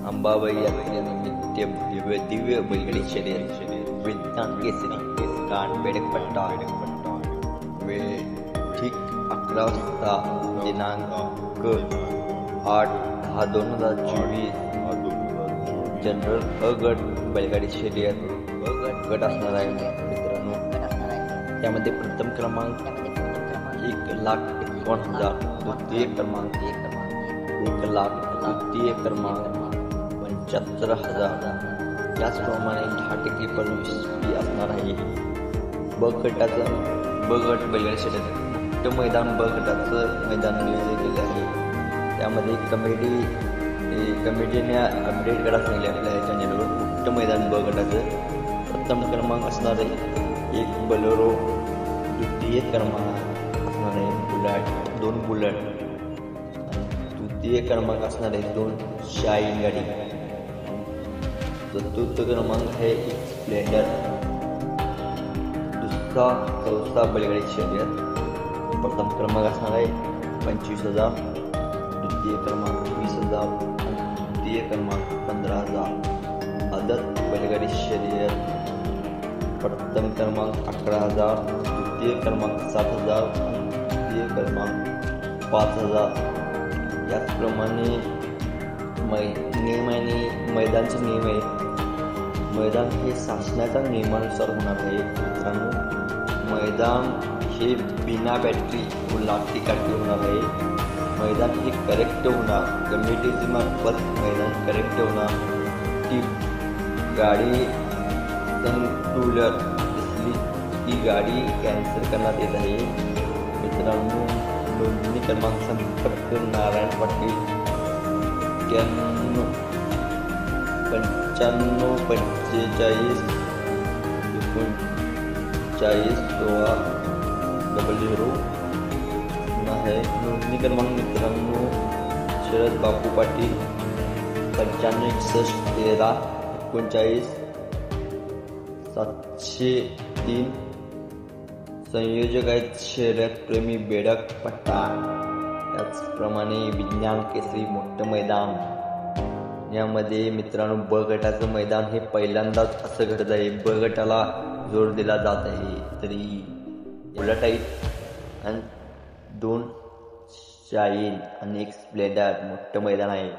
अंबाबाई यात्रेनिमित्त दिव्य बैलगाडी शर्यत विज्ञान केसरी कानपेडपट्टा वेळ ठीक 11 वाजता दिनांक 8/10/2024 जनरल अ गट बैलगाडी शर्यत गट असणार आहे मित्रांनो। त्यामध्ये प्रथम क्रमांक 1,51,000, द्वितीय क्रमांक 1,00,000, तृतीय क्रमांक 75,000। त्याचप्रमाणे 10% प्रवेश फी असणार आहे। ब गटाचं बैलगाडी शर्यत मोठं मैदान ब गटाचं मैदान नियोजन केलं आहे। त्यामध्ये कमिटीने अपडेट करा सांगितले आपल्या चॅनलवर। मोठं मैदान ब गटाचं प्रथम क्रमांक असणार आहे 1 बोलेरो, द्वितीय क्रमांक असणार आहे दोन बुलेट, तृतीय क्रमांक असणार आहे 2 शाईन गाडी, चतुर्थ क्रमांक आहे 1 स्प्लेंडर। चौथा बैलगाडी शर्यत प्रथम क्रमांक असणार आहे 25,000, द्वितीय क्रमांक 20,000, तृतीय क्रमांक 15,000। आदत बैलगाडी शर्यत प्रथम क्रमांक 11,000, द्वितीय क्रमांक 7,000, तृतीय क्रमांक 5,000। याचप्रमाणे नियम आणि मैदानचे नियम आहे। मैदान हे शासनाच्या नियमानुसार होणार आहे मित्रांनो। मैदान हे बिना बॅटरी व लाठी काठी होणार आहे। मैदान हे करेक्ट होणार, कमिटीचे मार्फत मैदान करेक्ट होणार। ती गाडी टू व्हीलर असली ती गाडी कॅन्सल करण्यात येत आहे मित्रांनो। नोंदणी क्रमांक संपर्क नारायण पाटील 95 45 45 39 16 आहे। नोंदणी क्रमांक मित्रांनो शरद बापू पाटील 95 61 13 39 703। संयोजक आहेत शर्यत प्रेमी बेडक पट्टा। त्याचप्रमाणे विज्ञान केसरी मोठं मैदान। यामध्ये मित्रांनो ब गटाचं मैदान हे पहिल्यांदाच असं घडत आहे। ब गटाला जोर दिला जात आहे तरी बुलेट आहेत आणि 2 शाईन आणि 1 स्प्लेंडर मोठं मैदान आहे।